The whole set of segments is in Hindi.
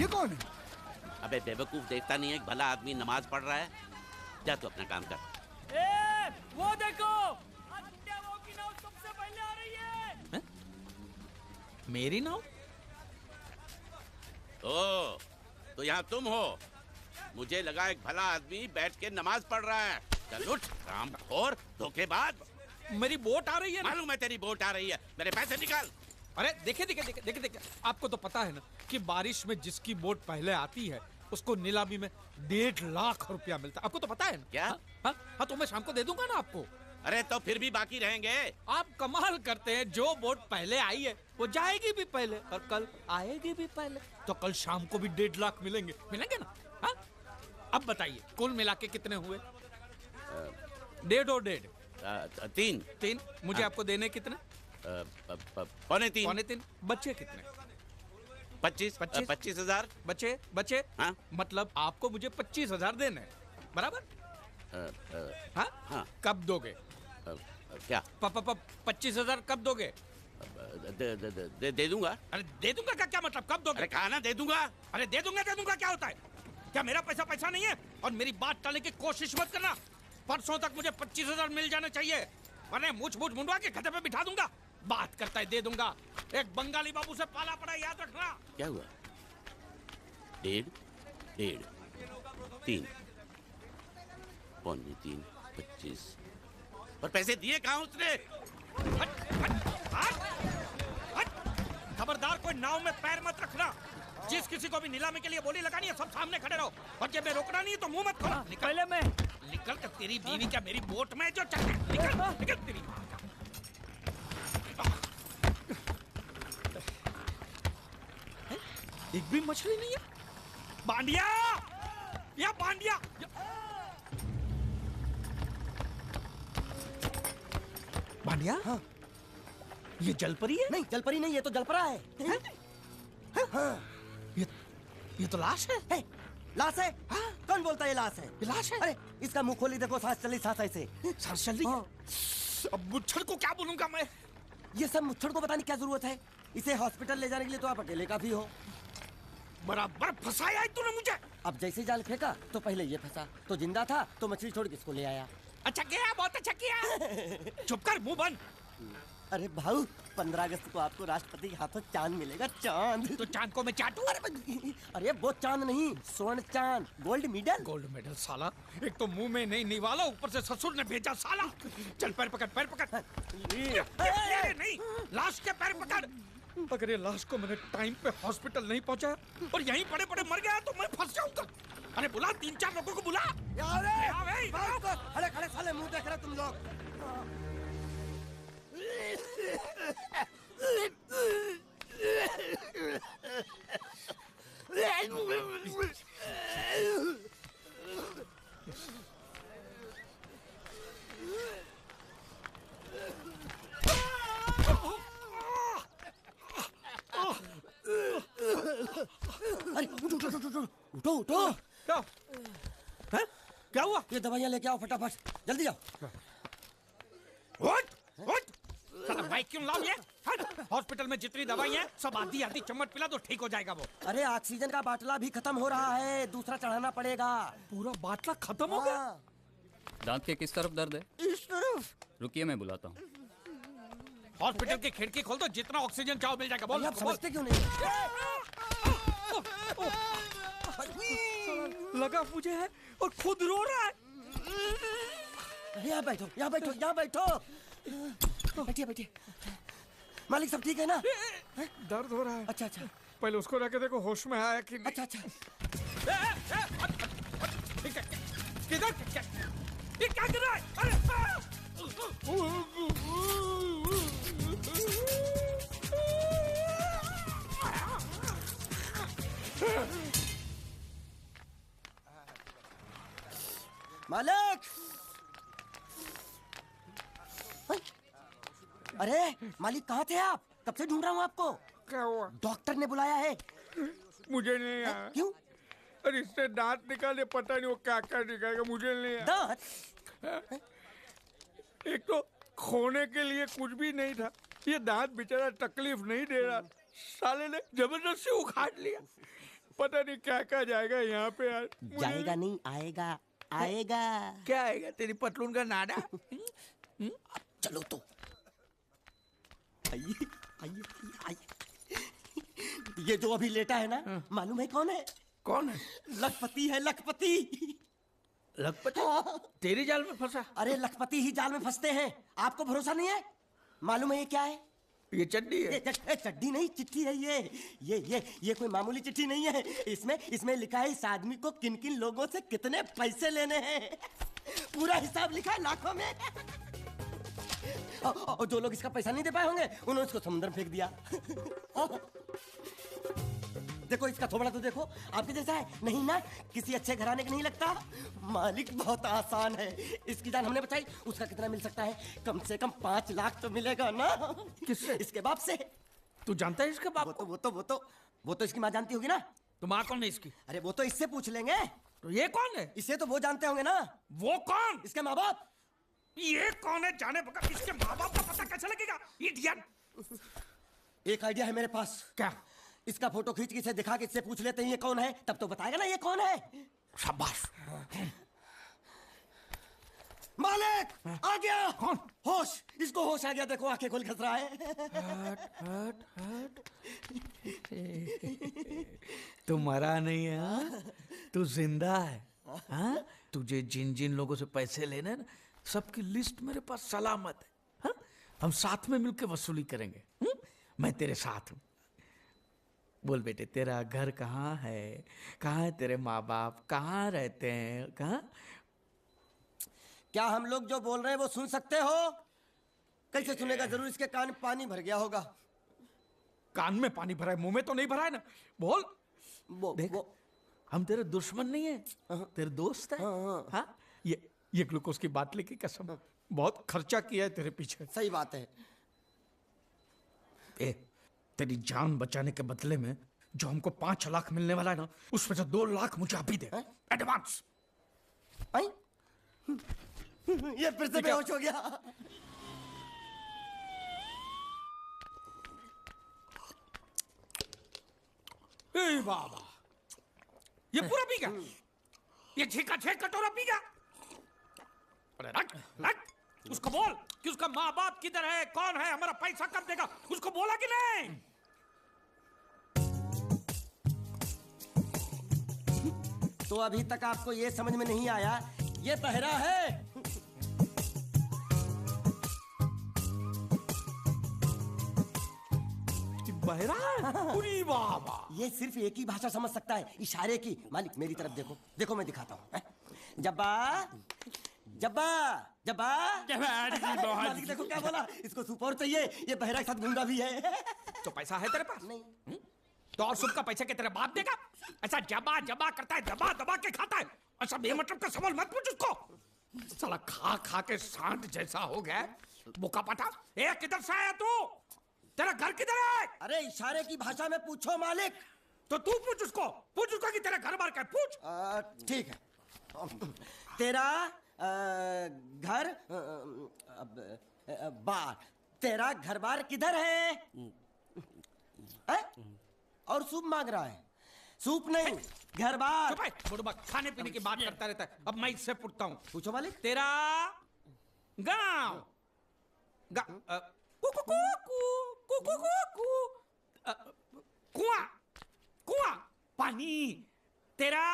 ये कौन है? अबे बेवकूफ, देखता नहीं है भला आदमी नमाज पढ़ रहा है? जा तू अपना काम कर। वो देखो, वो की नाव सबसे पहले आ रही है। मेरी नाव? ओ, तो यहाँ तुम हो? मुझे लगा एक भला आदमी बैठ के नमाज पढ़ रहा है। चल उठ, रामखोर, धोखेबाज। मेरी बोट आ रही है ना? मालूम है तेरी बोट आ रही है, मेरे पैसे निकाल। अरे देखिए, आपको तो पता है ना कि बारिश में जिसकी बोट पहले आती है उसको नीलामी में 1.5 लाख रुपया मिलता है। आपको तो पता है ना? क्या? हाँ, तो मैं शाम को दे दूंगा ना आपको। अरे तो फिर भी बाकी रहेंगे। आप कमाल करते हैं, जो बोट पहले आई है वो जाएगी भी पहले और कल आएगी भी पहले, तो कल शाम को भी 1.5 लाख मिलेंगे ना? हाँ? अब बताइए कुल मिला के कितने हुए? 1.5 और 1.5 3। मुझे आपको देने कितने? 2.25। बच्चे कितने? 25,000 बचे। हाँ? मतलब आपको मुझे 25,000 देने हैं, बराबर? हाँ? हाँ। कब दोगे? क्या? 25,000 कब दोगे? दे दूंगा। अरे दे दूंगा का क्या मतलब? कब दोगे? अरे कहा ना दे दूंगा। अरे दे दूंगा क्या होता है? क्या मेरा पैसा नहीं है? और मेरी बात टालने की कोशिश मत करना। परसों तक मुझे 25,000 मिल जाने चाहिए, वरना मुझ मुंडवा के गधे पे बिठा दूंगा। बात करता है दे दूंगा, एक बंगाली बाबू से पाला पड़ा, याद रखना। क्या हुआ? 1.5, 3, 3.25, 25। और पैसे दिए कहाँ उसने? खबरदार, कोई नाव में पैर मत रखना। जिस किसी को भी नीलामी के लिए बोली लगानी है सब सामने खड़े रहो, और जब मैं रोकना नहीं है तो मुंह मत खोलो। पहले मैं निकल कर, तेरी बीवी क्या मेरी बोट में जो चल निकल तेरी माँ का। एक भी मछली नहीं है। बांडिया, बांडिया। हाँ। ये जलपरी है? नहीं, जलपरी नहीं, ये तो जलपरा है। हाँ। ये तो लाश है। लाश है? हाँ? कौन बोलता है लाश है? ये लाश है? अरे इसका मुंह खोली देखो, सांस चली, सांस ऐसे। सांस चल रही है। अब मुच्छड़ को क्या बोलूंगा मैं? ये सब मुच्छड़ को बताने की क्या जरूरत है? इसे हॉस्पिटल ले जाने के लिए तो आप अकेले काफी हो। बराबर फंसाया है तूने मुझे। अब जैसे जाल फेंका तो पहले ये फंसा, तो जिंदा था तो मछली छोड़ किसको ले आया? अच्छा किया, बहुत अच्छा किया। चुप कर, मुंह बंद। अरे भाऊ, 15 अगस्त को आपको राष्ट्रपति के हाथों चांद मिलेगा, चांद। तो चांद को मैं चाटू? अरे वो चांद नहीं, स्वर्ण चांद, गोल्ड मेडल। गोल्ड मेडल साला, एक तो मुंह में नहीं निवाला, ऊपर से ससुर ने भेजा साला। चल पैर पकड़। ये नहीं, लाश के पैर पकड़। अगर ये लाश को मैंने टाइम पे हॉस्पिटल नहीं पहुंचाया और यहीं पड़े मर गया तो मैं फंस जाऊंगा। अरे बुला, 3-4 लोगों को बुला। खड़े साले मुंह देख रहे तुम लोग। अरे उठो। क्या? हैं? क्या हुआ? ये दवाइयाँ लेके आओ फटाफट, जल्दी जाओ। उठ! साला बाइक क्यों लाओ ये? हॉस्पिटल में जितनी दवाई है सब आधी चम्मच पिला तो ठीक हो जाएगा वो। अरे ऑक्सीजन का बाटला भी खत्म हो रहा है, दूसरा चढ़ाना पड़ेगा। पूरा बाटला खत्म हो गया? दांत के किस तरफ दर्द है? इस तरफ। रुकिए, मैं बुलाता हूँ। हॉस्पिटल की खिड़की खोल दो, जितना ऑक्सीजन चाहो मिल जाएगा। बोल। आप समझते क्यों नहीं? लगा मुझे है और खुद रो रहा है। यहाँ बैठो। बैठिए। मालिक सब ठीक है ना? दर्द हो रहा है। अच्छा। पहले उसको रख के देखो होश में आया कि नहीं। अच्छा। किधर ये क्या कर रहा है? अरे मालिक! अरे मालिक, कहाँ थे आप? कब से ढूंढ रहा हूँ आपको। क्या हुआ? डॉक्टर ने बुलाया है। मुझे नहीं आया। क्यों? अरे इससे दांत निकाले, पता नहीं वो क्या निकालेगा, मुझे नहीं आया। दांत? एक तो खोने के लिए कुछ भी नहीं था, ये दांत बेचारा तकलीफ नहीं दे रहा, साले ने जबरदस्ती उखाड़ लिया। पता नहीं क्या क्या जाएगा यहाँ पे यार। जाएगा नहीं, आएगा आएगा। क्या आएगा? तेरी पतलून का नाडा। चलो तो आइए आइए आइए। ये जो अभी लेटा है ना, मालूम है कौन है? कौन है? लखपति है, लखपति। लखपति? तेरी जाल में फंसा? अरे लखपति ही जाल में फंसते हैं, आपको भरोसा नहीं है? मालूम है ये क्या है? ये चड्डी है। चड्डी नहीं, चिट्ठी है ये कोई मामूली चिट्ठी नहीं है। इसमें लिखा है इस आदमी को किन किन लोगों से कितने पैसे लेने हैं। पूरा हिसाब लिखा है लाखों में। और जो लोग इसका पैसा नहीं दे पाए होंगे उन्होंने इसको समुद्र में फेंक दिया। देखो इसका थोबड़ा तो देखो, आपके जैसा है नहीं ना, किसी अच्छे घराने का नहीं लगता। मालिक बहुत आसान है, इसकी जान हमने बचाई। उसका कितना मिल सकता है? कम से कम 5 लाख तो मिलेगा ना। किससे? इसके बाप से। तू जानता है इसके बाप? वो तो इसकी माँ जानती होगी ना। तो माँ कौन है इसकी? अरे वो तो इससे पूछ लेंगे। तो ये कौन है? इसे तो वो जानते होंगे ना। वो कौन? इसके माँ बाप। ये कौन है जाने बगैर इसके माँ बाप का पता कैसे लगेगा? इडियट। एक आइडिया है मेरे पास। क्या? इसका फोटो खींच के इसे दिखा के इससे पूछ लेते हैं ये कौन है, तब तो बताएगा ना ये कौन है। शाबाश। मालिक आ गया। कौन? होश, इसको होश आ गया। देखो आंखें खोल खस रहा है। हट। तू मरा नहीं है, हाँ? तू जिंदा है, हाँ? तुझे जिन जिन लोगों से पैसे लेने हैं ना, सबकी लिस्ट मेरे पास सलामत है, हाँ? हम साथ में मिलकर वसूली करेंगे। मैं तेरे साथ हूँ। बोल बेटे, तेरा घर कहाँ है? कहाँ है तेरे माँ बाप? कहाँ रहते हैं? कहाँ? क्या हम लोग जो बोल रहे हैं वो सुन सकते हो? कैसे सुनेगा? जरूर इसके कान में पानी भर गया होगा। कान में पानी भरा है, मुंह में तो नहीं भरा है ना। बोल। देख, हम तेरे दुश्मन नहीं है, तेरे दोस्त है, हाँ? ये ग्लूकोज की बाटली की कसम, बहुत खर्चा किया है तेरे पीछे। सही बात है। तेरी जान बचाने के बदले में जो हमको 5 लाख मिलने वाला है ना, उसमें से 2 लाख मुझे अभी दे, एडवांस। ये फिर से बेहोश हो गया। ए बाबा, ये पूरा पी गया? ये 6 कटोरा पी गया? अरे रख। उसको बोल कि उसका माँ बाप किधर है, कौन है, हमारा पैसा कब देगा? उसको बोला कि नहीं? तो अभी तक आपको ये समझ में नहीं आया, ये बहरा है। बहरा है? पूरी बाबा, ये सिर्फ एक ही भाषा समझ सकता है, इशारे की। मालिक मेरी तरफ देखो, देखो मैं दिखाता हूँ। जब्बा जब्बा जब्बा। मालिक देखो क्या बोला, इसको सूप और चाहिए। ये बहरा के साथ गूंगा भी है। तो पैसा है तेरे पास? नहीं। तो और सूप का पैसा क्या तेरा बाप देगा? ऐसा जबा जबा करता है, दबा दबा के खाता है। ऐसा बेमतलब का सवाल मत पूछ उसको। साला खा खा के सांड जैसा हो गया, बुका पटा। ए, किधर से आया तू? तेरा घर किधर है? अरे इशारे की भाषा में पूछो मालिक। तो तू पूछ उसको कि तेरा घर बार क्या है, पूछ। ठीक है। तेरा घर बार, तेरा घर बार किधर है? और सूप मांग रहा है। सूप नहीं, घर बार। चुप है, बुढ़बा खाने पीने की बात करता रहता है। अब मैं इससे पूछता हूँ। पूछो मालिक। तेरा गाँव कुआं पानी, तेरा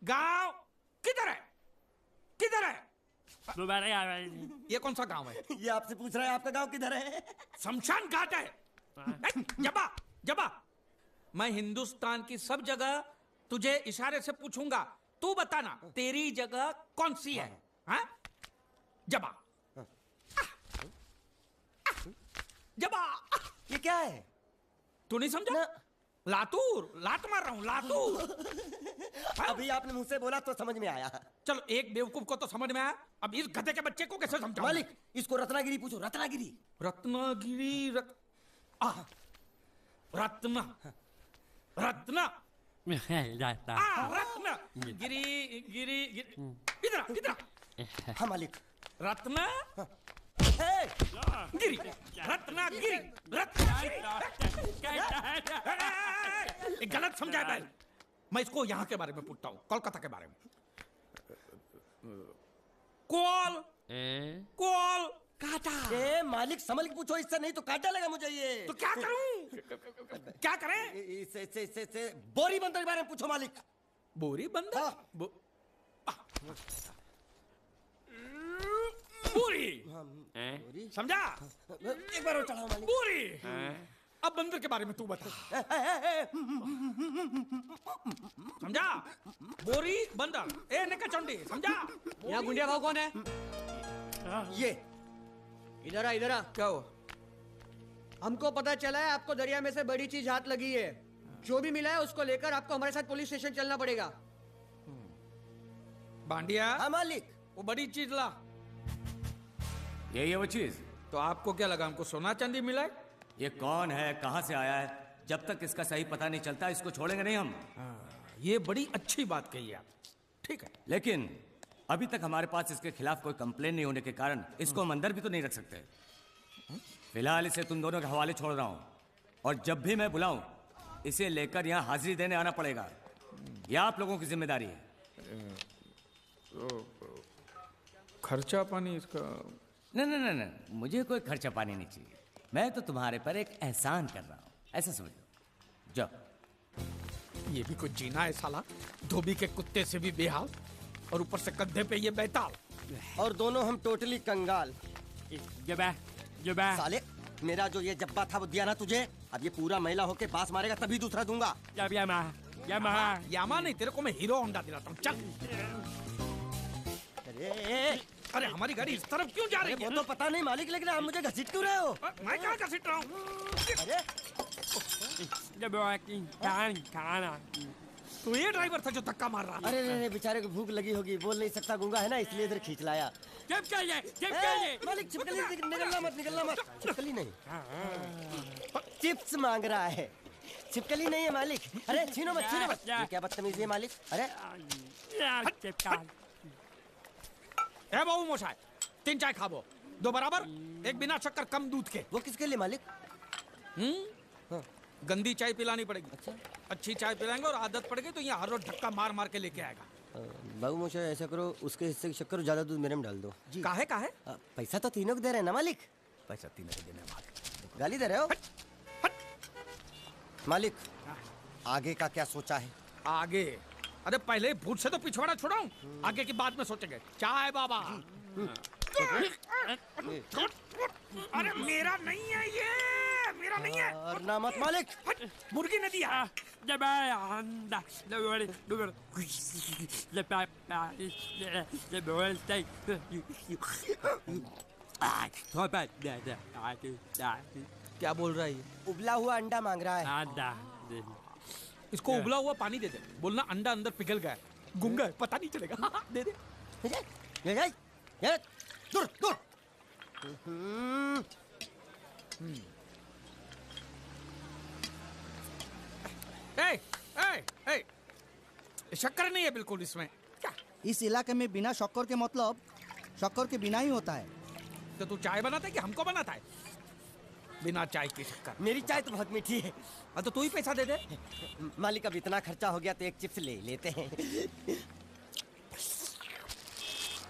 गांव किधर है? किधर है? ये कौन सा गांव है? ये आपसे पूछ रहा है आपका गांव किधर है? शमशान घाट है। जबा मैं हिंदुस्तान की सब जगह तुझे इशारे से पूछूंगा, तू बताना तेरी जगह कौन सी है, हाँ? जबा ये क्या है? तू नहीं समझा? लातूर, लात मार रहा हूं, लातूर। अभी आपने मुझसे बोला तो समझ में आया। चलो, एक बेवकूफ को तो समझ में आया, अब इस गधे के बच्चे को कैसे समझाऊं? मालिक इसको रत्नागिरी पूछो। रत्नागिरी। रत्ना गिरी इधर। हाँ मालिक। रत्ना गिरी, रत्नागिरी। गलत समझा है। मैं इसको यहाँ के बारे में पूछता हूँ, कोलकाता के बारे में। कॉल कॉल काटा। ए मालिक संभल के पूछो, इससे नहीं तो काटा लगा मुझे ये। तो क्या करूं? क्या करें? इससे बोरी बंदर के बारे में पूछो मालिक। बोरी बंदर? हाँ। बोरी समझा? एक बार और चढ़ाओ मालिक। बोरी। अब बंदर के बारे में तू बता। समझा? बोरी बंदर ए नेका चंडी, समझा? यहाँ गुंडिया भाव कौन है? ये इधर आ, इधर आ। क्या हुआ? हमको पता चला है आपको दरिया में से बड़ी चीज हाथ लगी है। जो भी मिला है उसको लेकर आपको हमारे साथ पुलिस स्टेशन चलना पड़ेगा। बांडिया, हाँ मालिक। वो बड़ी चीज ला। यही है वो चीज। तो आपको क्या लगा हमको सोना चांदी मिला है? ये कौन है, कहां से आया है, जब तक इसका सही पता नहीं चलता इसको छोड़ेंगे नहीं हम। ये बड़ी अच्छी बात कही आप। ठीक है, लेकिन अभी तक हमारे पास इसके खिलाफ कोई कंप्लेन नहीं होने के कारण इसको हम अंदर भी तो नहीं रख सकते। फिलहाल इसे तुम दोनों के हवाले छोड़ रहा हूं, और जब भी मैं बुलाऊं इसे लेकर यहाँ हाजिरी देने आना पड़ेगा। यह आप लोगों की जिम्मेदारी है। खर्चा पानी इसका? नहीं, मुझे कोई खर्चा पानी नहीं चाहिए। मैं तो तुम्हारे पर एक एहसान कर रहा हूँ, ऐसा समझ लो। जाओ। ये भी कुछ जीना है साला, धोबी के कुत्ते से भी बेहाल, और ऊपर से कंधे पे ये बैताल। और दोनों हम टोटली कंगाल। साले मेरा जो ये जब्बा था वो दिया ना तुझे, अब ये पूरा महिला होके बास मारेगा तभी दूसरा दूंगा। यामा नहीं, तेरे को मैं हीरो होंडा दिलाता हूँ। चल। अरे हमारी गाड़ी इस तरफ क्यों जा रही है? वो तो पता नहीं मालिक, लेकिन आप मुझे घसीट क्यों रहे हो? मैं कहाँ घसीट रहा हूँ? अरे तो ये ड्राइवर था जो धक्का मार रहा। अरे बेचारे को भूख लगी होगी, बोल नहीं सकता, गूंगा है ना, इसलिए इधर खींच लाया। मालिक छिपकली निकलना मत। छिपकली नहीं, चिप्स मांग रहा है, छिपकली नहीं है मालिक। अरे छीनो मत। ये क्या बदतमीजी है मालिक? अरे ए बाबू मोशाय, 3 चाय खाबो, 2 बराबर, 1 बिना शक्कर कम दूध के। वो किसके लिए मालिक? गंदी चाय पिलानी पड़ेगी। अच्छा, अच्छी चाय पिलाएंगे और आदत पड़ गई तो यहाँ हर रोज धक्का मार मार के लेके आएगा। बाबू मोशा ऐसा करो, उसके हिस्से की शक्कर ज्यादा दूध मेरे में डाल दो। काहे? पैसा तो तीनों को दे रहे हैं ना मालिक? पैसा 3 को देने वाले। गाली दे रहे हो मालिक? आगे का क्या सोचा है? आगे? अरे पहले भूत से तो पिछवाड़ा छुड़ाऊं, आगे की बात में सोचेंगे। चाय बाबा। अरे मेरा नहीं है ये, मेरा नहीं है। और ना मत मालिक। मुर्गी ने दिया। क्या बोल रहा है ये? उबला हुआ अंडा मांग रहा है। इसको उबला हुआ पानी दे दे, बोलना अंडा अंदर पिघल गया, गुंगा है, पता नहीं चलेगा। दे दे। दूर। ए, शक्कर नहीं है बिल्कुल इसमें। क्या? इस इलाके में बिना शक्कर के मतलब शक्कर के बिना ही होता है। तो तू चाय बनाता है कि हमको बनाता है? बिना चाय की शक्कर। मेरी चाय तो बहुत मीठी है। हाँ तो तू ही पैसा दे दे। मालिक अब इतना खर्चा हो गया तो एक चिप्स ले लेते हैं।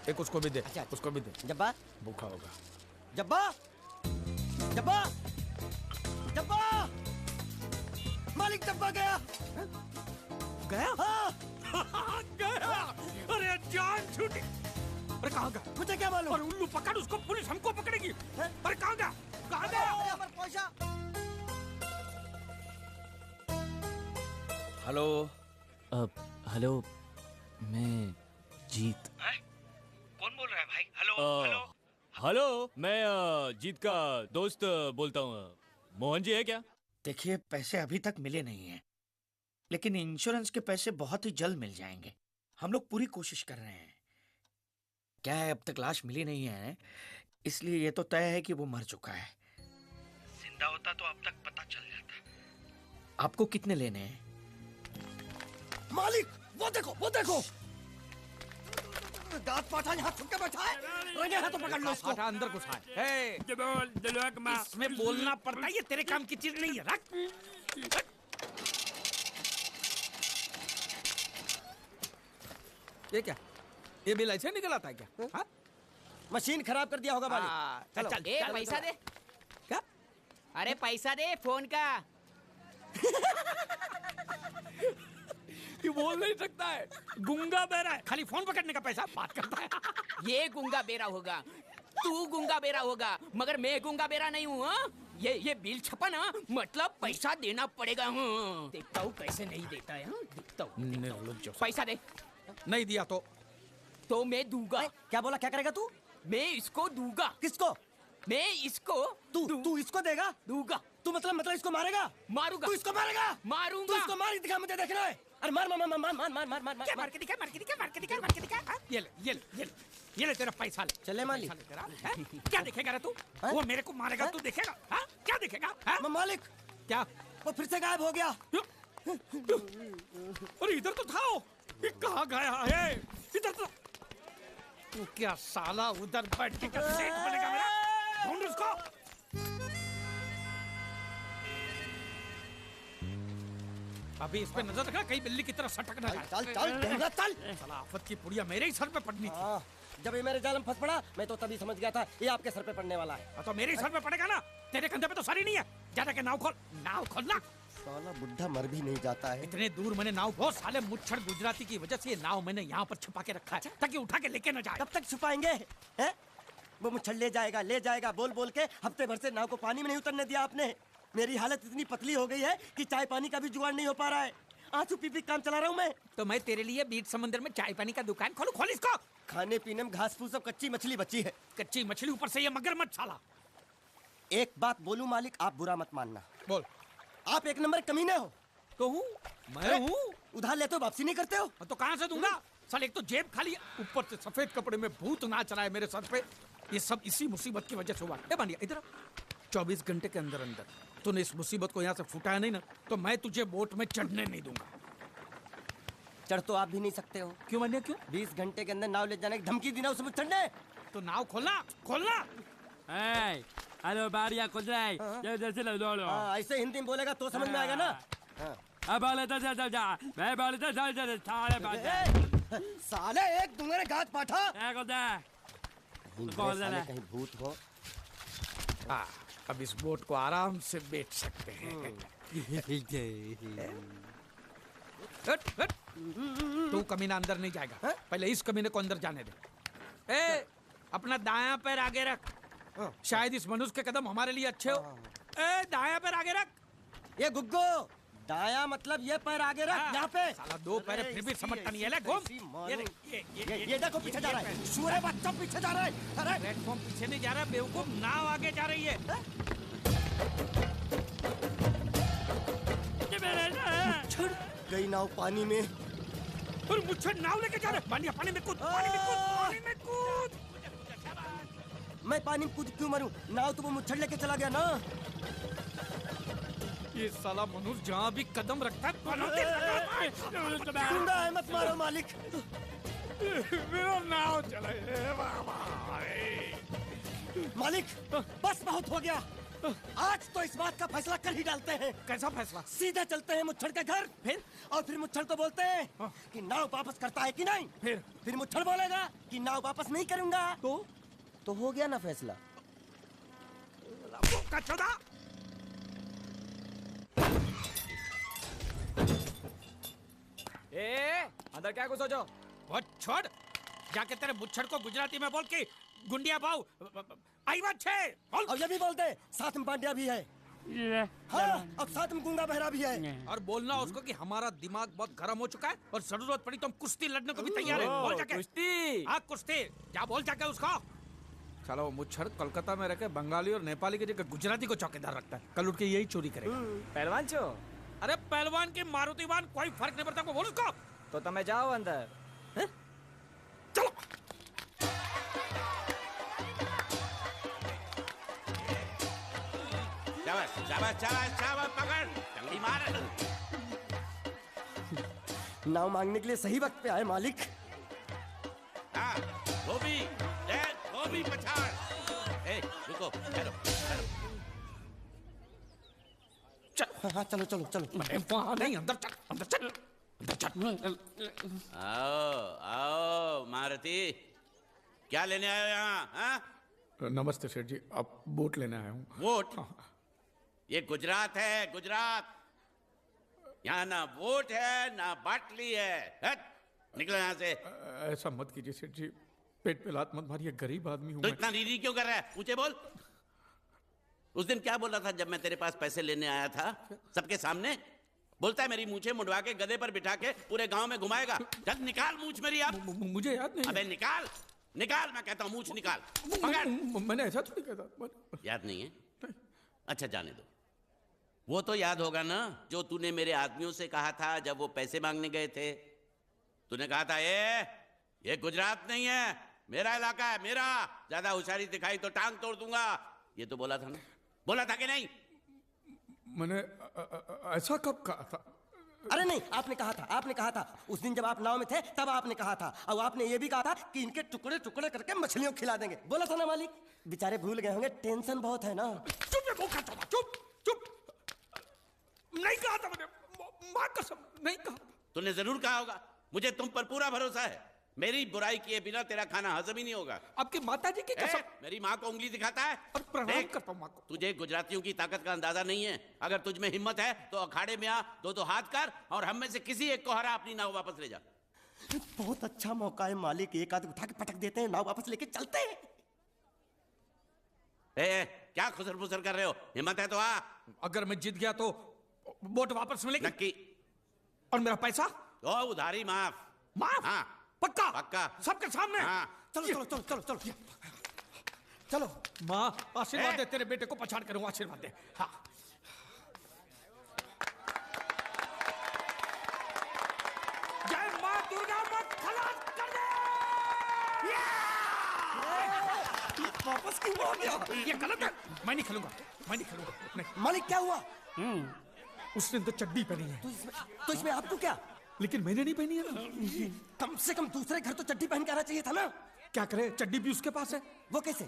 एक उसको भी दे। अच्छा। उसको भी दे, जब्बा भूखा होगा। जब्बा मालिक जब्बा गया। हाँ। गया। अरे जान छूटी। अरे कहाँ गया? मुझे क्या मालूम? अरे उल्लू पकड़ उसको, पुलिस हमको पकड़ेगी। अरे कहाँ गया? हेलो। हेलो, मैं जीत। कौन बोल रहा है भाई? हेलो। हेलो, मैं जीत का दोस्त बोलता हूँ। मोहन जी है क्या? देखिए, पैसे अभी तक मिले नहीं हैं, लेकिन इंश्योरेंस के पैसे बहुत ही जल्द मिल जाएंगे। हम लोग पूरी कोशिश कर रहे हैं। क्या है, अब तक लाश मिली नहीं है, इसलिए ये तो तय है कि वो मर चुका है। जिंदा होता तो अब तक पता चल जाता। आपको कितने लेने हैं? मालिक वो देखो दांत पाठा यहाँ छुप के बैठा है। रंगे हाथों पकड़ लो इसको। अंदर घुसा है। इसमें बोलना पड़ता है, ये तेरे काम की चीज नहीं है। रख। ये क्या? ये बिल ऐसे निकल आता है क्या? हाँ? मशीन खराब कर दिया होगा मालिक। चलो चल, ए पैसा दे। क्या? अरे पैसा दे फोन का। ये बोल नहीं सकता है, गुंगा बहरा है, खाली फोन पकड़ने का पैसा बात करता है। ये गुंगा बेरा होगा, तू गुंगा बेरा होगा, मगर मैं गुंगा बेरा नहीं हूँ। हाँ? ये बिल छपा ना, मतलब पैसा देना पड़ेगा। हाँ? देखता हूँ कैसे नहीं देता है। हाँ? देखता हूँ। पैसा दे। नहीं दिया तो मैं दूंगा। क्या बोला? क्या करेगा तू? मैं इसको दूंगा। किसको? मैं इसको तू इसको देगा? दूंगा। तू मतलब इसको मारेगा? मारूंगा। तू इसको मारेगा? मारूंगा। तू इसको मार के दिखा, मुझे देखना है। अरे मार मार मार मार मार मार मार मार क्या मार के दिखा, मार के दिखा, मार के दिखा, मार के दिखा। हाँ? ये ले तेरा पैसा ले। चले मालिक। पैसा ले तेरा, हैं? क्या देखेगा रे तू? हैं? वो मेरे को मारेगा, तू देखेगा? हाँ? क्या देखेगा? हाँ? मालिक क्या? वो फिर से गायब हो गया। अरे इधर तो था वो। ये कहाँ गया है? इधर तो। तू क्या साला उधर बैठ के क्या सेठ बनेगा मेरा? ढूंढ उसको। अभी इस पे नजर रखना, कहीं बिल्ली की तरह सटक ना जाए। चल चल ढूंढना, चल। साला आफत की पुड़िया मेरे ही सर पे पड़नी थी। हाँ, जब ये मेरे जाल में फंस पड़ा, मैं तो तभी समझ गया था ये आपके सर पे पड़ने वाला है। तो मेरे ही सर पे पड़ेगा ना, तेरे कंधे पे तो सर ही नहीं है। ज्यादा के नाव खोल, नाव खोलना। साला बुढ़ा मर भी नहीं जाता है। इतने दूर मैंने नाव, वो साले मुच्छड़ गुजराती की वजह से ये नाव मैंने यहाँ पर छुपा के रखा है ताकि उठा के लेके न जाए। कब तक छुपाएंगे? हैं? वो मुच्छड़ ले जाएगा बोल बोल के हफ्ते भर से नाव को पानी में नहीं उतरने दिया आपने। मेरी हालत इतनी पतली हो गई है कि चाय पानी का भी जुगाड़ नहीं हो पा रहा है। आंसू पी पी काम चला रहा हूँ मैं। तो मैं तेरे लिए बीच समंदर में चाय पानी का दुकान खोलूं? खोल इसको। खाने पीने में घास फूस सब कच्ची मछली बची है। कच्ची मछली, ऊपर से ये मगरमच्छ साला। एक बात बोलूं मालिक, आप बुरा मत मानना। बोल। आप एक नंबर कमीने हो। तो हूँ मैं हूँ। उधार लेते हो, वापसी नहीं करते हो। तो कहाँ से दूंगा? साल एक तो जेब खाली है, ऊपर से सफेद कपड़े में भूत नाच रहा है मेरे सर पे। ये सब इसी मुसीबत की वजह से हुआ। मानिया इधर 24 घंटे के अंदर अंदर तूने इस मुसीबत को यहाँ से फुटाया नहीं ना, तो मैं तुझे बोट में चढ़ने नहीं दूंगा। चढ़ तो आप भी नहीं सकते हो। क्यों मानिया, क्यों? 20 घंटे के अंदर नाव ले जाने की धमकी दी ना उसमें चढ़ने। तो नाव खोलना, खोलना। हेलो बारिया खुल रहा है, जैसे लो लो। हाँ, ऐसे हिंदी में बोलेगा तो समझ में आएगा ना। अब बोले तो जा, मैं बोले तो साले बात। साले एक दूंगे गाज पाठा। साले कहीं भूत हो। अब इस बोट को आराम से बेच सकते हैं। तू कमीना अंदर नहीं जाएगा। पहले इस कमीने को अंदर जाने दे। ए, अपना दायां पैर आगे रख। शायद इस मनुष्य के कदम हमारे लिए अच्छे हो। ए, दायां पैर आगे रख। ये गुग्गो, दाया मतलब ये पैर आगे रख। यहाँ पे साला दो पैर फिर भी समझता नहीं है। ले घूम। ये देखो पीछे जा रहा है। सूरे बच्चा पीछे जा रहा है। अरे प्लेटफॉर्म पीछे नहीं जा रहा, बेवकूफ, नाव आगे जा रही है। मुच्छड़ गई नाव पानी में। और मुच्छड़ नाव लेके जा रहा है। पानी में कूद, पानी में कूद, पानी में कूद। मैं पानी में कूद क्यों मरूं? नाव तो वो मुच्छड़ लेके चला गया ना। ये साला मनुष्य जहाँ भी कदम रखता है गुंडा है, मत मारो मालिक। मेरा नाव चला। मालिक बस बहुत हो गया। आज तो इस बात का फैसला कर ही डालते हैं। कैसा फैसला? सीधा चलते हैं मुच्छड़ के घर। फिर मुच्छड़ को बोलते हैं कि नाव वापस करता है कि नहीं। फिर मुच्छड़ बोलेगा कि नाव वापस नहीं करूंगा। तो हो गया ना फैसला। अंदर क्या कुछ सोचो? वो छोड़, जाके तेरे मुच्छड़ को गुजराती में बोल के गुंडिया भाव आई बात छे। और ये भी बोलते साथ में पांड्या भी है। हाँ, अब साथ में गूंगा बहरा भी है। और बोलना उसको कि हमारा दिमाग बहुत गर्म हो चुका है और जरूरत पड़ी तो हम कुश्ती लड़ने को भी तैयार है। बोल जाके। कुश्ती? हाँ कुश्ती, जा बोल जाके उसको। चलो वो मुच्छड़ कोलकाता में रहकर बंगाली और नेपाली की जगह गुजराती को चौकीदार रखता है। कल उठ के यही चोरी करेगा। पहलवान छो? अरे पहलवान की मारुतिवान कोई फर्क नहीं पड़ता। बोल उसको। तो તમે જાઓ અંદર। चलो। शाबाश शाबाश शाबाश शाबाश, पकड़, जल्दी मार। नाव मांगने के लिए सही वक्त पे आए मालिक। हाँ, धोबी पछाड़। ए, रुको, ठहरो, ठहरो। हाँ चलो चलो चलो। वहाँ नहीं, अंदर चल, अंदर चल। आओ आओ मारुति, क्या लेने आए हो यहाँ? हाँ? नमस्ते सेठ जी, आप वोट लेने आया हूँ। वोट? ये गुजरात है, गुजरात। यहाँ ना वोट है ना बाटली है। हट, निकलो यहाँ से। ऐसा मत कीजिए सेठ जी, पेट पे लात मत मारिए, गरीब आदमी हूँ तो मैं। इतना रीरी क्यों कर रहा है? पूछे बोल। उस दिन क्या बोला था जब मैं तेरे पास पैसे लेने आया था सबके सामने? बोलता है मेरी मूछें मुंडवा के गधे पर बिठा के पूरे गांव में घुमाएगा। चल निकाल मूछ मेरी अब। मुझे याद नहीं। अबे निकाल, निकाल, मैं कहता हूँ मूछ निकाल। पकड़। मैंने ऐसा थोड़ी कहता। याद नहीं है? अच्छा जाने दो। वो तो याद होगा ना जो तूने मेरे आदमियों से कहा था जब वो पैसे मांगने गए थे। तूने कहा था ये गुजरात नहीं है, मेरा इलाका है, मेरा। ज्यादा होशियारी दिखाई तो टांग तोड़ दूंगा। ये तो बोला था ना? बोला था कि नहीं? मैंने ऐसा कब कहा था? अरे नहीं, आपने कहा था, आपने कहा था। उस दिन जब आप नाव में थे तब आपने कहा था। और आपने ये भी कहा था कि इनके टुकड़े टुकड़े करके मछलियों को खिला देंगे। बोला था ना मालिक? बेचारे भूल गए होंगे, टेंशन बहुत है ना। चुप चुप। नहीं कहा था मैंने, मां कसम नहीं कहा। तूने जरूर कहा होगा। मुझे तुम पर पूरा भरोसा है। मेरी बुराई किए बिना तेरा खाना हजम ही नहीं होगा। आपकी माता जी की कसम। मेरी माँ को उंगली दिखाता है? और प्रणाम करता हूँ माँ को। तुझे गुजरातियों की ताकत का अंदाजा नहीं है। अगर तुझ में हिम्मत है तो अखाड़े में आ, दो हाथ कर और हम में से किसी एक को हरा, अपनी नाव वापस ले जा। बहुत अच्छा मौका है मालिक, एक आदमी उठा के पटक देते हैं, नाव वापस लेके चलते हैं। क्या खुसर फुसर कर रहे हो? हिम्मत है तो आ। अगर मैं जीत गया तो वोट वापस मिलेगी? नक्की। और मेरा पैसा? ओ उधारी माफ। माफ? हाँ पक्का? पक्का। सबके सामने? हाँ। चलो चलो चलो चलो चलो चलो। माँ आशीर्वाद दे, तेरे बेटे को पछाड़ करूँ, आशीर्वाद दे। हाँ। जय माँ दुर्गा, मत खलास कर दे। वापस क्यों हो गया? ये गलत है, मैं नहीं खेलूंगा, मैं नहीं खेलूंगा। नहीं। मालिक क्या हुआ? उसने तो चड्डी पहनी है। तो इसमें आपको क्या? लेकिन मैंने नहीं पहनी है ना। कम से कम दूसरे घर तो चड्डी पहन के आना चाहिए था ना। क्या करे, चड्डी भी उसके पास है। वो कैसे?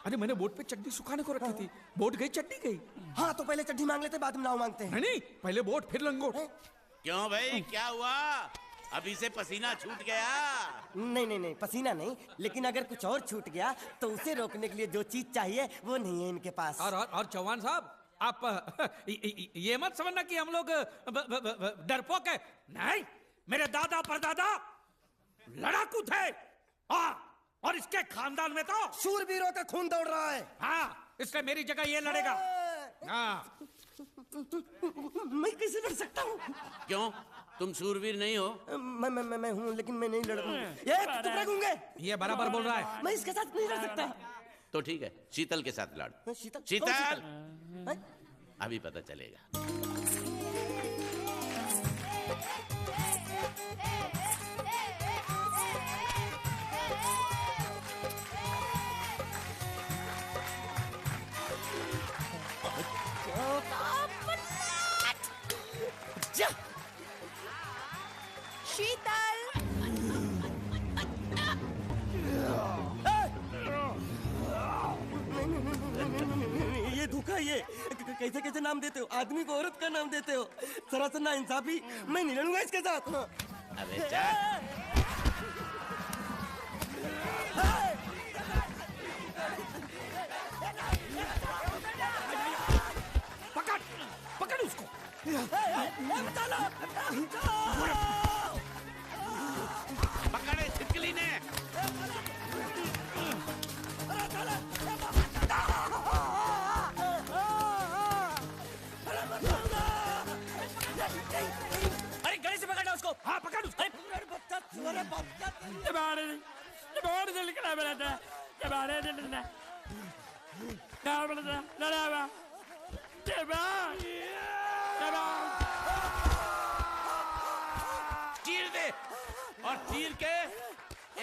अरे मैंने बोट पे चड्डी सुखाने को रखी थी, बोट गई चड्डी गई। हाँ तो पहले चड्डी मांग लेते, बाद में नाव मांगते हैं। नहीं, पहले बोट फिर लंगोट। क्यों भाई, क्या हुआ? अभी से पसीना छूट गया? नहीं नहीं नहीं, पसीना नहीं, लेकिन अगर कुछ और छूट गया तो उसे रोकने के लिए जो चीज चाहिए वो नहीं है इनके पास। और चौहान साहब, आप ये मत समझना कि हम लोग डरपोक है। नहीं, मेरे दादा परदादा लड़ाकू थे, और इसके खानदान में तो शूरवीरों का खून दौड़ रहा है। हाँ, इसलिए मेरी जगह ये लड़ेगा। हाँ। मैं कैसे लड़ सकता हूँ? क्यों, तुम शूरवीर नहीं हो? मैं हूँ, लेकिन मैं नहीं लड़ूंगा। ये टुकड़े गूंगे। ये बराबर बोल रहा है। मैं इसके साथ नहीं लड़ सकता। तो ठीक है, शीतल के साथ लड़। शीतल? शीतल, अभी पता चलेगा। शीतल, ये धोखा, ये कैसे कैसे नाम देते हो? आदमी को औरत का नाम देते हो, सरासर ना इंसाफी। मैं नहीं लड़ूंगा इसके साथ। अबे चल। पकड़, पकड़ उसको। पकड़े छिपकली ने। अरे गले से पकड़ना उसको। हाँ पकड़ उसको। चीर दे, और चीर के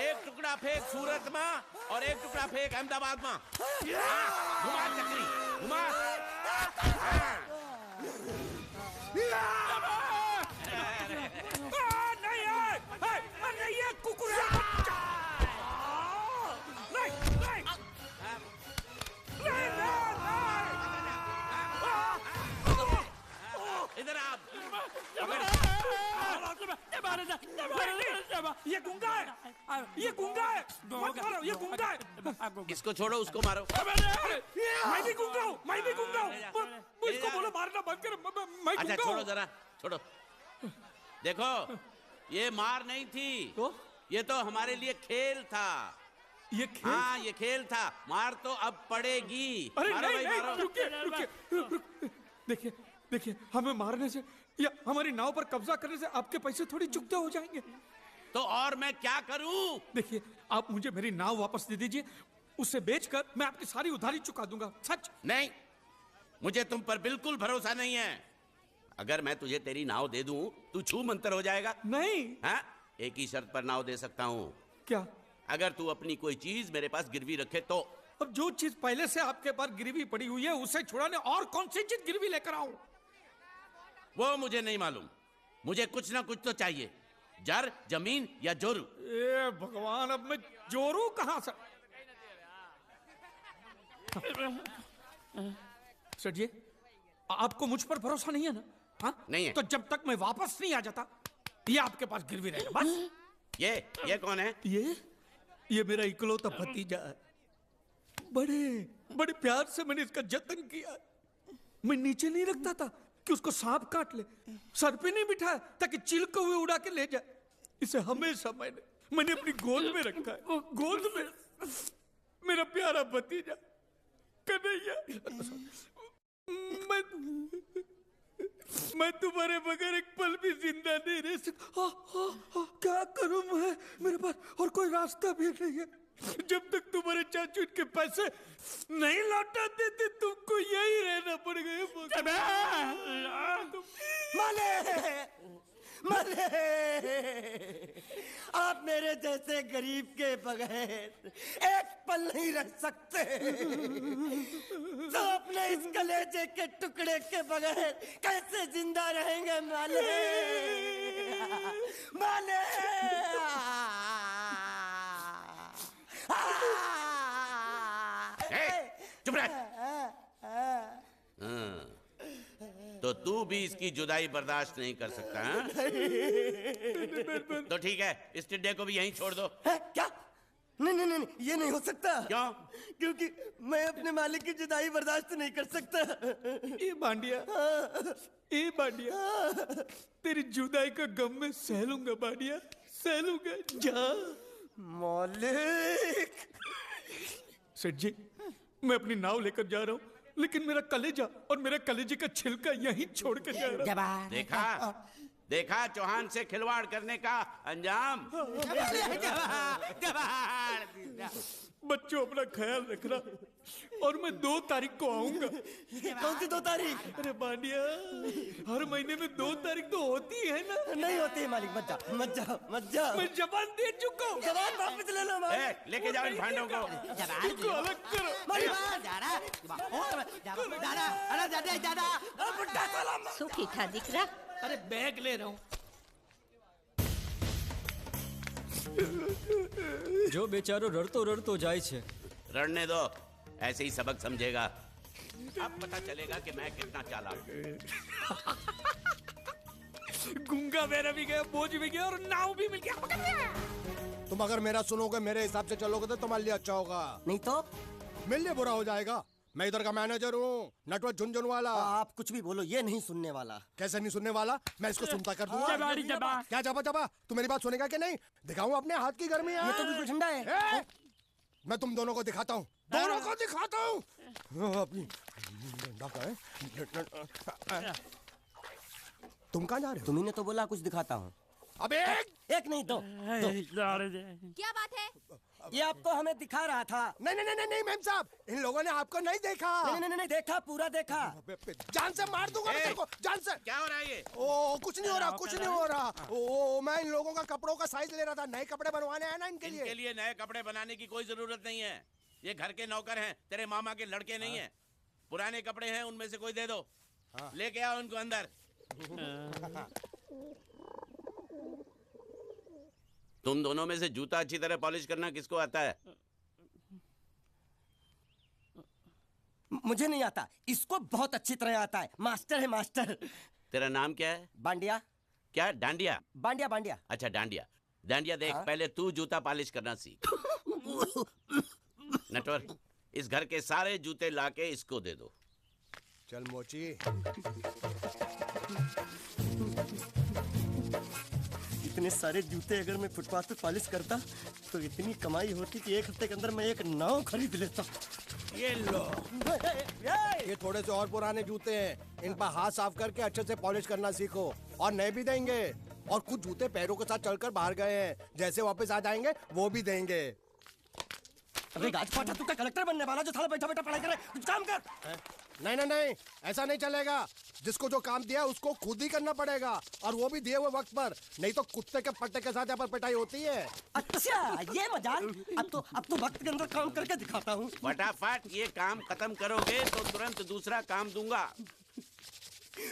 एक टुकड़ा फेंक सूरत में और एक टुकड़ा फेंक अहमदाबाद में। घुमा चक्री, घुमा। नहीं है कुकुर। इधर इधर आप। ये गुंगा है, ये गुंगा है, मत मारो, ये गुंगा है। इसको छोड़ो, उसको मारो। मैं भी गुंगा हूँ, मैं भी गुंगा हूँ। इसको बोलो मारना बंद कर, मैं अच्छा गुंगा छोड़ो हूँ। जरा, छोड़ो। देखो, ये मार नहीं थी, ये तो हमारे लिए खेल था। ये खेल? हाँ, ये खेल था। मार तो अब पड़ेगी। अरे मारो नहीं, भाई, मारो। नहीं, रुकिए। देखिए, देखिए, हमें मारने से या हमारी नाव पर कब्जा करने से आपके पैसे थोड़ी चुकते हो जाएंगे। तो और मैं क्या करूं? देखिए, आप मुझे मेरी नाव वापस दे दीजिए, उसे बेचकर मैं आपकी सारी उधारी चुका दूंगा। सच? नहीं, मुझे तुम पर बिल्कुल भरोसा नहीं है। अगर मैं तुझे तेरी नाव दे दूं, तू छू मंतर हो जाएगा। नहीं। हाँ, एक ही शर्त पर नाव दे सकता हूँ। क्या? अगर तू अपनी कोई चीज मेरे पास गिरवी रखे तो। अब जो चीज पहले से आपके पास गिरवी पड़ी हुई है उसे छुड़ाने और कौन सी चीज गिरवी लेकर आऊं? वो मुझे नहीं मालूम। मुझे कुछ ना कुछ तो चाहिए। जर, जमीन या जोरू। ए भगवान, अब मैं जोरू कहां से? सर जी, आपको मुझ पर भरोसा नहीं है ना? हाँ? नहीं है। तो जब तक मैं वापस नहीं आ जाता, ये आपके पास गिरवी रहेगा बस। ये कौन है? ये मेरा इकलौता भतीजा है। बड़े प्यार से मैंने इसका जतन किया। मैं नीचे नहीं रखता था कि उसको सांप काट ले, सर पे नहीं बिठाया ताकि चिल को हुए उड़ा के ले जाए। इसे हमेशा मैंने अपनी गोद में रखा है। गोद में मेरा प्यारा भतीजा कन्हैया। मैं तुम्हारे बगैर एक पल भी जिंदा नहीं रह सकता। क्या करूं मैं? मेरे पास और कोई रास्ता भी नहीं है। जब तक तुम्हारे चाचू इनके पैसे नहीं लौटा देते, तुमको यही रहना पड़ेगा। माले, आप मेरे जैसे गरीब के बगैर एक पल नहीं रह सकते। तो अपने इस कलेजे के टुकड़े के बगैर कैसे जिंदा रहेंगे माले? माले, चुप रह। तो तू भी इसकी जुदाई बर्दाश्त नहीं कर सकता है? तो ठीक है, इस टिड्डे को भी यहीं छोड़ दो। क्या? नहीं, ये नहीं हो सकता। क्यों? क्योंकि मैं अपने मालिक की जुदाई बर्दाश्त नहीं कर सकता। ए बांडिया, तेरी जुदाई का गम मैं सह लूंगा बांडिया, सह लूंगा। जा मालिक। सेठ जी, मैं अपनी नाव लेकर जा रहा हूँ, लेकिन मेरा कलेजा और मेरा कलेजे का छिलका यहीं छोड़ के जा रहा हूँ। देखा चौहान से खिलवाड़ करने का अंजाम। बच्चों, अपना ख्याल रखना और मैं 2 तारीख को आऊंगा। कौन सी 2 तारीख? अरे बांडिया, हर महीने में 2 तारीख तो होती है ना? नहीं होती है मालिक, मत जाओ। मैं जबान दे चुका हूँ। जबान वापस ले लो मालिक। लेके जाओ इन भांडों को। इनको अलग करो। सुखी था दिकरा। अरे बैग ले रहा हूँ। जो बेचारो रड़तो जाए छे। रड़ने दो, ऐसे ही सबक समझेगा। अब पता चलेगा कि मैं कितना चालाक हूं। गुंगा बेरा भी गया, बोझ भी गया और नाव भी मिल गया। तुम अगर मेरा सुनोगे, मेरे हिसाब से चलोगे तो तुम्हारे लिए अच्छा होगा। नहीं तो मेरे लिए बुरा हो जाएगा। मैं इधर का मैनेजर हूँ, नटवर झुनझुन वाला। आप कुछ भी बोलो, ये नहीं सुनने वाला। कैसे नहीं सुनने वाला? मैं इसको सुनता कर दूंगा। क्या जबा? तू मेरी बात सुनेगा कि नहीं? दिखाऊं अपने हाथ की गर्मी? ये तो बिल्कुल ठंडा है। मैं तुम दोनों को दिखाता हूँ, दोनों को दिखाता हूँ अपनी। तुम कहाँ जा रहे हो? तुम्ही ने तो बोला कुछ दिखाता हूँ। अब एक नहीं दो। क्या बात है? ये आपको हमें दिखा रहा था। नहीं मैम साहब, इन लोगों ने आपको नहीं देखा। नहीं, देखा, पूरा देखा। जान से मार दूंगा मैं तेरे को, जान से। क्या हो रहा है ये? ओ कुछ नहीं हो रहा। ओ मैं इन लोगों का कपड़ों का साइज ले रहा था, नए कपड़े बनवाने हैं ना इनके लिए। इनके लिए नए कपड़े बनाने की कोई जरूरत नहीं है। ये घर के नौकर हैं, तेरे मामा के लड़के नहीं हैं। पुराने कपड़े हैं, उनमें से कोई दे दो। लेके आओ उनको अंदर। तुम दोनों में से जूता अच्छी तरह पॉलिश करना किसको आता है? मुझे नहीं आता, इसको बहुत अच्छी तरह आता है। मास्टर है, मास्टर। तेरा नाम क्या है? बांडिया। क्या? डांडिया? बांडिया बांडिया। अच्छा डांडिया। डांडिया देख, पहले तू जूता पॉलिश करना सीख। नटवर, इस घर के सारे जूते लाके इसको दे दो। चल मोची। इतने सारे जूते अगर मैं फुटपाथ पे पॉलिश करता तो इतनी कमाई होती कि एक हफ्ते के अंदर मैं एक नाव खरीद लेता। ये लो। ये थोड़े से और पुराने जूते हैं, इन पर हाथ साफ करके अच्छे से पॉलिश करना सीखो, और नए भी देंगे। और कुछ जूते पैरों के साथ चलकर बाहर गए हैं, जैसे वापस आ जाएंगे वो भी देंगे। अबे गाजपाटा, तू क्या कलेक्टर बनने वाला जो साला बैठा बैठा पढ़ाई करे? कुछ काम कर। नहीं नहीं नहीं, ऐसा नहीं चलेगा। जिसको जो काम दिया उसको खुद ही करना पड़ेगा, और वो भी दिए हुए वक्त पर, नहीं तो कुत्ते के पट्टे के साथ यहाँ पर पिटाई होती है। अच्छा ये मजाल। अब तो वक्त के अंदर काम करके दिखाता हूँ। फटाफट ये काम खत्म करोगे तो तुरंत दूसरा काम दूंगा।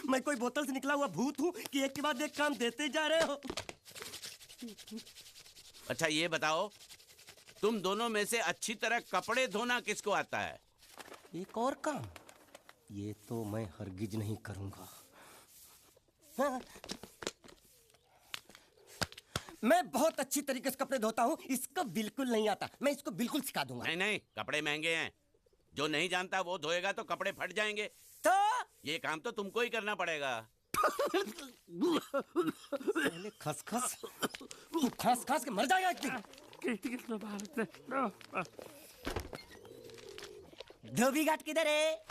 मैं कोई बोतल से निकला हुआ भूत हूँ कि एक के बाद एक काम देते जा रहे हो? अच्छा ये बताओ, तुम दोनों में से अच्छी तरह कपड़े धोना किसको आता है? एक और काम? ये तो मैं हरगिज नहीं करूंगा। हाँ। मैं बहुत अच्छी तरीके से कपड़े धोता हूँ, इसको बिल्कुल नहीं आता। मैं इसको बिल्कुल सिखा दूंगा। नहीं नहीं, कपड़े महंगे हैं, जो नहीं जानता वो धोएगा तो कपड़े फट जाएंगे। तो ये काम तो तुमको ही करना पड़ेगा। खसखस, तू खस खस के मर जाएगा एक दिन। धोबी घाट किधर है?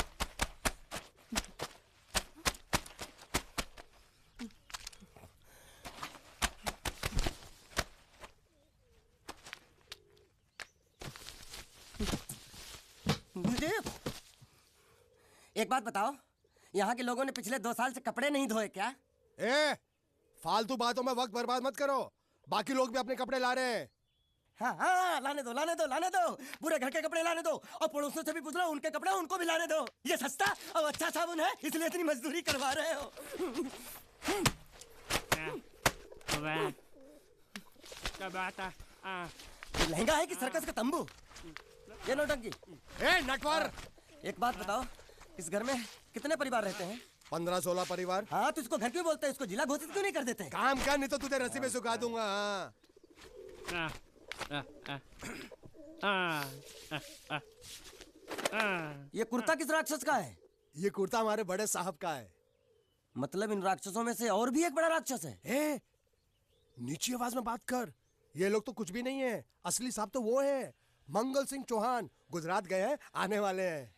एक बात बताओ, यहाँ के लोगों ने पिछले 2 साल से कपड़े नहीं धोए क्या? फालतू बातों में वक्त बर्बाद मत करो, बाकी लोग भी अपने कपड़े ला रहे हैं। हाँ हाँ, लाने दो लाने दो लाने दो, पूरे घर के कपड़े लाने दो, और पड़ोसियों से भी पूछ लो उनके कपड़े उनको भी लाने दो। ये सस्ता और अच्छा साबुन है, इसलिए इतनी मजदूरी करवा रहे हो। लहंगा है कि सर्कस का तंबू? ये नौटंकी। नटवर, एक बात बताओ, इस घर में कितने परिवार रहते हैं? 15-16 परिवार। हाँ तो इसको घर क्यों बोलते हैं? इसको जिला घोषित क्यों नहीं कर देते? काम कर, नहीं तो तुझे रस्सी में सुखा दूंगा। ये कुर्ता किस राक्षस का है? ये कुर्ता हमारे बड़े साहब का है। मतलब इन राक्षसों में से और भी एक बड़ा राक्षस है? नीची आवाज में बात कर, ये लोग तो कुछ भी नहीं है, असली साहब तो वो है मंगल सिंह चौहान, गुजरात गए हैं, आने वाले हैं।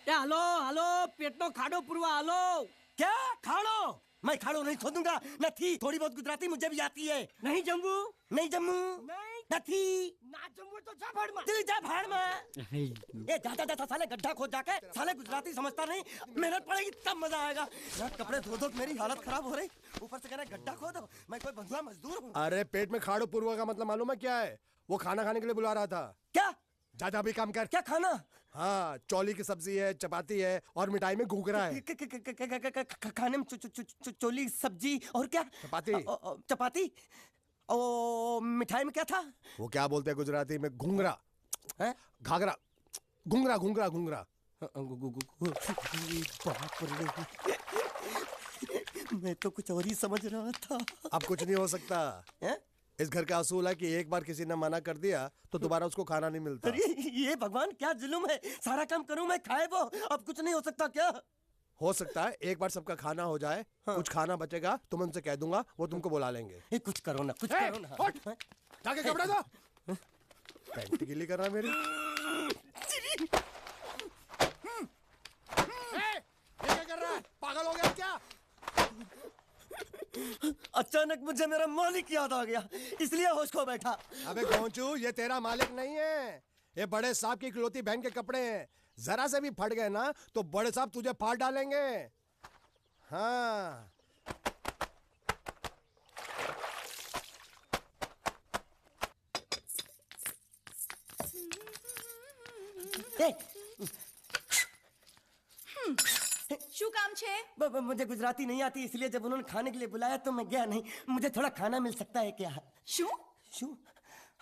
हेलो हेलो, पेटनो खाड़ो पुरवा। हेलो क्या खाड़ो? मैं खाड़ो नहीं खोदूंगा। नथी, थोड़ी बहुत गुजराती मुझे भी आती है। नहीं जम्मू, नहीं जम्मू, नहीं नथी, ना जम्मू तो जा भाड़ में। तू जा भाड़ में। ये जाता जाता साले गड्ढा खोद जाके, साले गुजराती समझता नहीं, मेहनत पड़ेगी तब मजा आएगा। यार कपड़े धो धो मेरी हालत खराब हो रही, ऊपर से कहना गड्ढा खोदो। मैं कोई बंधुआ मजदूर हूँ? अरे पेट में खाड़ो पुरवा का मतलब मालूम है क्या है? वो खाना खाने के लिए बुला रहा था। क्या? ज्यादा भी काम कर। क्या खाना? हाँ, चौली की सब्जी है, चपाती है, और मिठाई में घूघरा है। खाने में चोली सब्जी और क्या? चपाती। चपाती। ओ मिठाई में क्या था? वो क्या बोलते हैं गुजराती में? घूंघरा। घाघरा। घूंघरा घूंघरा घूंघरा। मैं तो कुछ और ही समझ रहा था। अब कुछ नहीं हो सकता है? इस घर का असूल है कि एक बार किसी ने मना कर दिया तो दोबारा उसको खाना नहीं मिलता। अरे ये भगवान क्या जुल्म है, सारा काम करूं मैं, खाए वो। अब कुछ नहीं हो सकता क्या? हो सकता है एक बार सबका खाना हो जाए। हाँ। कुछ खाना बचेगा तो मैं उनसे कह दूंगा, वो तुमको बुला लेंगे। कुछ करो ना, कुछ करो ना। जाके कपड़े दो। पैंट गीली कर रहा है मेरी। ये क्या कर रहा है? पागल हो गया क्या? अचानक मुझे मेरा मालिक याद आ गया, इसलिए होश खो बैठा। अबे गोंचू, ये तेरा मालिक नहीं है, ये बड़े साहब की इकलौती बहन के कपड़े हैं। जरा से भी फट गए ना तो बड़े साहब तुझे फाड़ डालेंगे। हाँ। શું કામ છે? मुझे गुजराती नहीं आती, इसलिए जब उन्होंने खाने के लिए बुलाया तो मैं गया नहीं। मुझे थोड़ा खाना मिल सकता है क्या? શું? શું?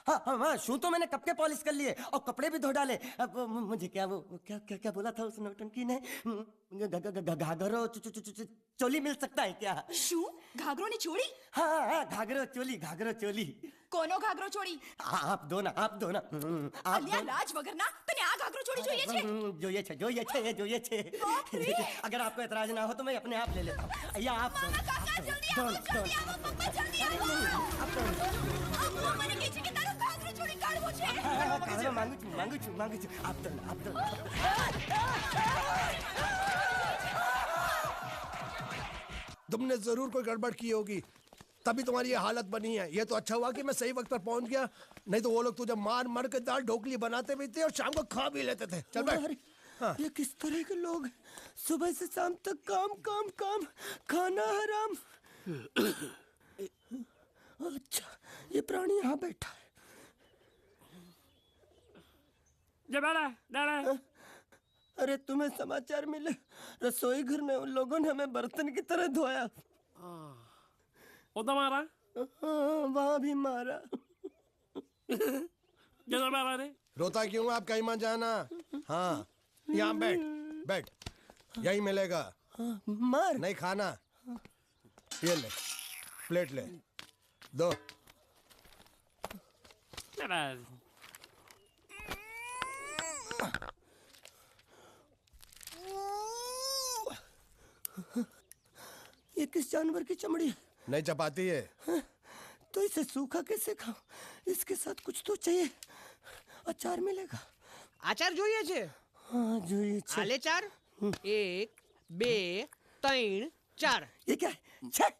हाँ हाँ हाँ, शू तो मैंने कब के पॉलिश कर लिए और कपड़े भी धो डाले। अब मुझे क्या वो क्या क्या क्या बोला था उस नौटंकी ने? घाघरो चोली मिल सकता है क्या? शू घाघरो ने छोड़ी? हाँ हाँ घाघरो चोली, घाघरो चोली। कोनो घाघरो छोड़ी? आप दो ना, आप दो ना। અલ્યા લાજ વગરના તને આ ઘાઘરો છોડી જોઈએ છે? જોઈએ છે। अगर आपको एतराज ना हो तो मैं अपने आप ले लेता हूँ। या आप दो। કાકા જલ્દી આવો, જલ્દી આવો, પપ્પા જલ્દી આવો। અમ્મા મને કહે છે કે તારો ઘાઘરો છોડી કાઢવો છે। मांगू छू। आप दो ना, आप दो। तुमने जरूर कोई गड़बड़ की होगी, तभी तुम्हारी ये हालत बनी है। ये तो अच्छा हुआ कि मैं सही वक्त पर पहुंच गया, नहीं तो वो लोग तुझे मार मार के दाल ढोकली बनाते भी थे और शाम को खा भी लेते थे। चल बैठ। हाँ। ये किस तरह के लोग हैं? सुबह से शाम तक काम काम काम, खाना हराम। अच्छा ये प्राणी यहाँ बैठा है। अरे तुम्हें समाचार मिले? रसोई घर में उन लोगों ने हमें बर्तन की तरह धोया। मारा? वहाँ भी मारा। रोता क्यों? आप कहीं मत जाना। हाँ यहाँ बैठ, यही मिलेगा। मार नहीं खाना। ये ले, प्लेट ले, दो। ये किस जानवर की चमड़ी है? नहीं चपाती है। तो इसे सूखा कैसे खाऊं? इसके साथ कुछ तो चाहिए। अचार मिलेगा? આચાર જોઈએ છે? हाँ જોઈએ છે। આલે ચાર? 1 2 3 4। ये क्या है? 6